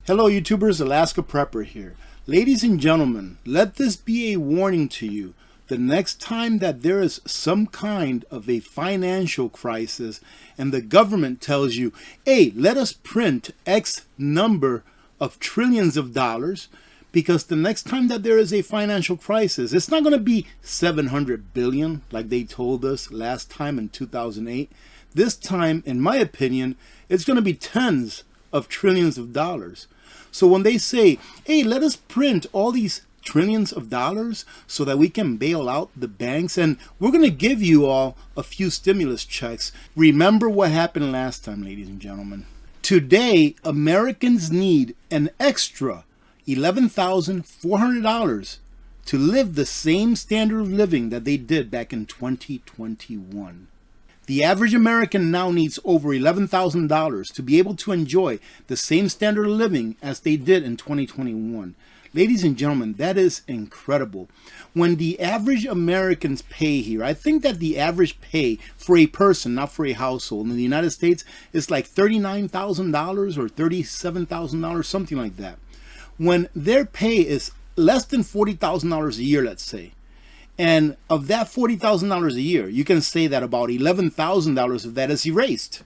Hello YouTubers, Alaska Prepper here. Ladies and gentlemen, let this be a warning to you. The next time that there is some kind of a financial crisis and the government tells you, hey, let us print X number of trillions of dollars, because the next time that there is a financial crisis, it's not going to be 700 billion like they told us last time in 2008. This time, in my opinion, it's going to be tens of trillions of dollars. So when they say, hey, let us print all these trillions of dollars so that we can bail out the banks and we're going to give you all a few stimulus checks. Remember what happened last time, ladies and gentlemen. Today, Americans need an extra $11,400 to live the same standard of living that they did back in 2021. The average American now needs over $11,000 to be able to enjoy the same standard of living as they did in 2021. Ladies and gentlemen, that is incredible. When the average Americans pay here, I think that the average pay for a person, not for a household, in the United States is like $39,000 or $37,000, something like that. When their pay is less than $40,000 a year, let's say, and of that $40,000 a year, you can say that about $11,000 of that is erased.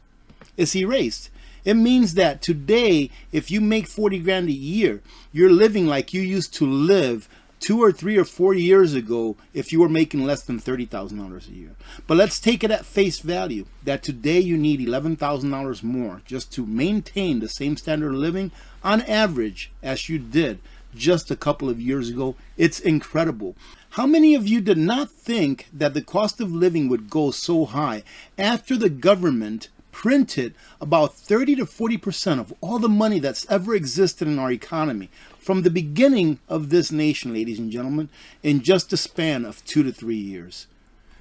It's erased. It means that today, if you make 40 grand a year, you're living like you used to live 2 or 3 or 4 years ago if you were making less than $30,000 a year. But let's take it at face value that today you need $11,000 more just to maintain the same standard of living on average as you did just a couple of years ago. It's incredible. How many of you did not think that the cost of living would go so high after the government printed about 30 to 40% of all the money that's ever existed in our economy from the beginning of this nation, ladies and gentlemen, in just a span of 2 to 3 years?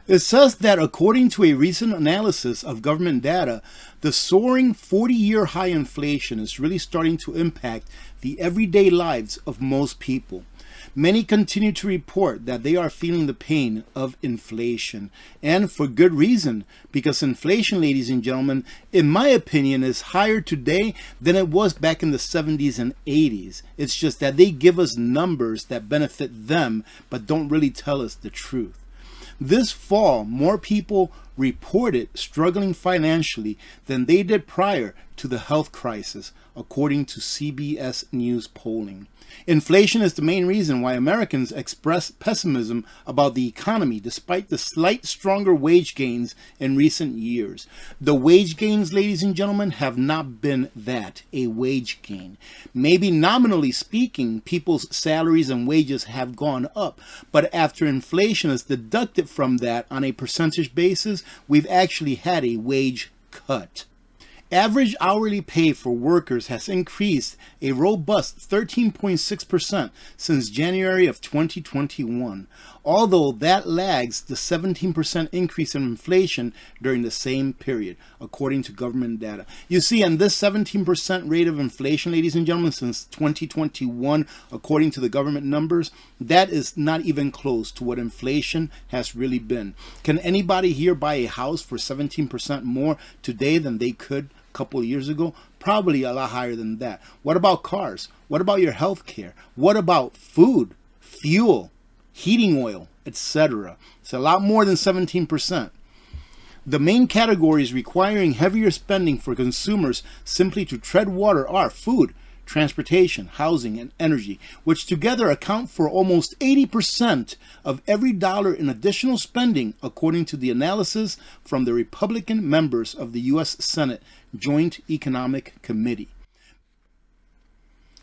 It says that according to a recent analysis of government data, the soaring 40-year high inflation is really starting to impact the everyday lives of most people. Many continue to report that they are feeling the pain of inflation, and for good reason, because inflation, ladies and gentlemen, in my opinion, is higher today than it was back in the 70s and 80s. It's just that they give us numbers that benefit them, but don't really tell us the truth. This fall, more people reported struggling financially than they did prior to the health crisis, according to CBS News polling. Inflation is the main reason why Americans express pessimism about the economy despite the slight stronger wage gains in recent years. The wage gains, ladies and gentlemen, have not been that, a wage gain. Maybe nominally speaking, people's salaries and wages have gone up, but after inflation is deducted from that on a percentage basis, we've actually had a wage cut. Average hourly pay for workers has increased a robust 13.6% since January of 2021, although that lags the 17% increase in inflation during the same period, according to government data. You see, and this 17% rate of inflation, ladies and gentlemen, since 2021, according to the government numbers, that is not even close to what inflation has really been. Can anybody here buy a house for 17% more today than they could couple of years ago? Probably a lot higher than that. What about cars? What about your health care? What about food, fuel, heating oil, etc.? It's a lot more than 17%. The main categories requiring heavier spending for consumers simply to tread water are food, transportation, housing, and energy, which together account for almost 80% of every dollar in additional spending, according to the analysis from the Republican members of the U.S. Senate Joint Economic Committee.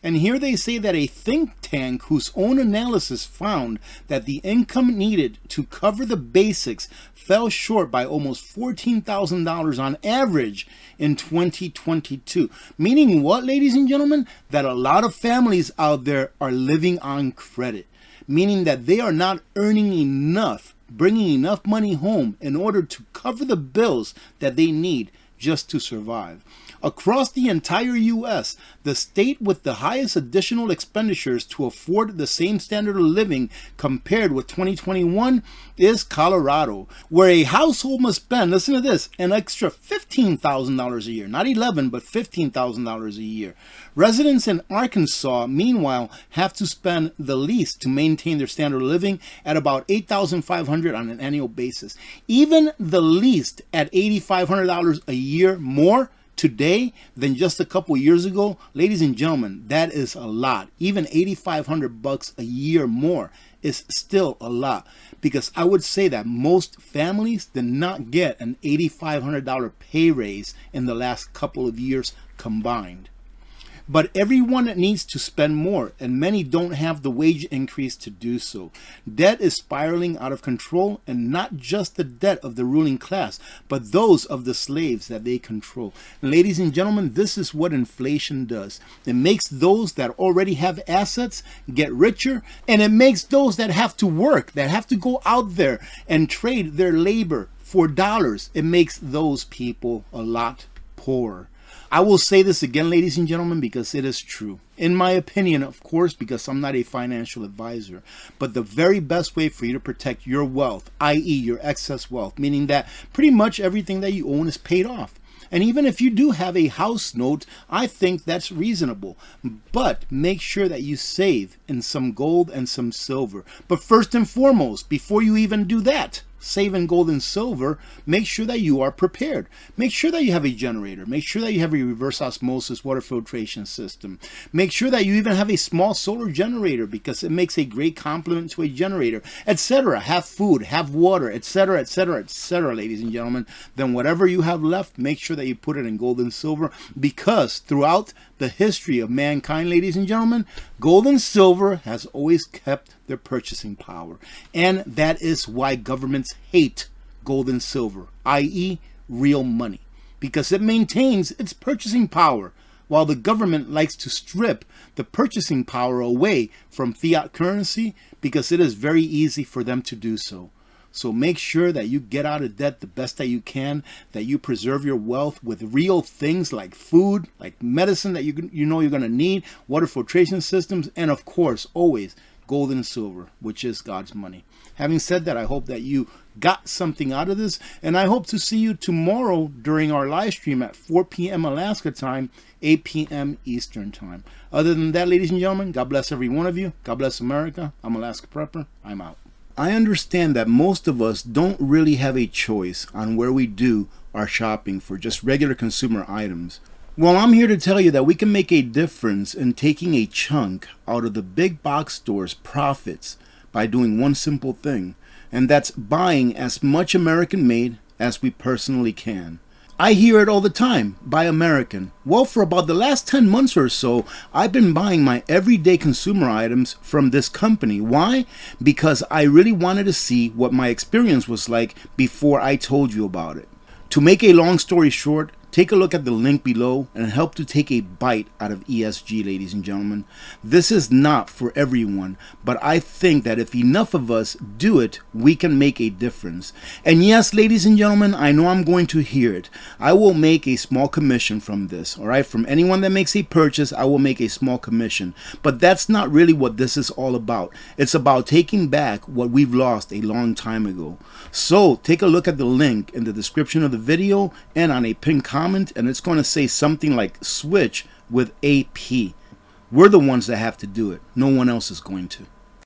And here they say that a think tank whose own analysis found that the income needed to cover the basics fell short by almost $14,000 on average in 2022. Meaning what, ladies and gentlemen? That a lot of families out there are living on credit. Meaning that they are not earning enough, bringing enough money home in order to cover the bills that they need just to survive. Across the entire U.S., the state with the highest additional expenditures to afford the same standard of living compared with 2021 is Colorado, where a household must spend, listen to this, an extra $15,000 a year. Not $11,000, but $15,000 a year. Residents in Arkansas, meanwhile, have to spend the least to maintain their standard of living at about $8,500 on an annual basis. Even the least at $8,500 a year more today than just a couple years ago, ladies and gentlemen, that is a lot. Even $8,500 a year more is still a lot, because I would say that most families did not get an $8,500 pay raise in the last couple of years combined. But everyone needs to spend more, and many don't have the wage increase to do so. Debt is spiraling out of control, and not just the debt of the ruling class, but those of the slaves that they control. And ladies and gentlemen, this is what inflation does. It makes those that already have assets get richer, and it makes those that have to work, that have to go out there and trade their labor for dollars, it makes those people a lot poorer. I will say this again, ladies and gentlemen, because it is true. In my opinion, of course, because I'm not a financial advisor, but the very best way for you to protect your wealth, i.e. your excess wealth, meaning that pretty much everything that you own is paid off. And even if you do have a house note, I think that's reasonable. But make sure that you save in some gold and some silver. But first and foremost, before you even do that, save in gold and silver, make sure that you are prepared. Make sure that you have a generator. Make sure that you have a reverse osmosis water filtration system. Make sure that you even have a small solar generator, because it makes a great complement to a generator, etc. Have food, have water, etc., etc., etc., ladies and gentlemen. Then whatever you have left, make sure that you put it in gold and silver, because throughout the history of mankind, ladies and gentlemen, gold and silver has always kept their purchasing power. And that is why governments hate gold and silver, i.e. real money, because it maintains its purchasing power, while the government likes to strip the purchasing power away from fiat currency, because it is very easy for them to do so. So make sure that you get out of debt the best that you can, that you preserve your wealth with real things like food, like medicine that you know you're going to need, water filtration systems, and of course, always gold and silver, which is God's money. Having said that, I hope that you got something out of this, and I hope to see you tomorrow during our live stream at 4 p.m. Alaska time, 8 p.m. Eastern time. Other than that, ladies and gentlemen, God bless every one of you. God bless America. I'm Alaska Prepper. I'm out. I understand that most of us don't really have a choice on where we do our shopping for just regular consumer items. Well, I'm here to tell you that we can make a difference in taking a chunk out of the big box store's profits by doing one simple thing, and that's buying as much American made as we personally can. I hear it all the time, buy American. Well, for about the last 10 months or so, I've been buying my everyday consumer items from this company. Why? Because I really wanted to see what my experience was like before I told you about it. To make a long story short, take a look at the link below and help to take a bite out of ESG, ladies and gentlemen. This is not for everyone, but I think that if enough of us do it, we can make a difference. And yes, ladies and gentlemen, I know I'm going to hear it. I will make a small commission from this, all right? From anyone that makes a purchase, I will make a small commission. But that's not really what this is all about. It's about taking back what we've lost a long time ago. So take a look at the link in the description of the video and on a pinned comment, and it's going to say something like switch with AP. We're the ones that have to do it. No one else is going to.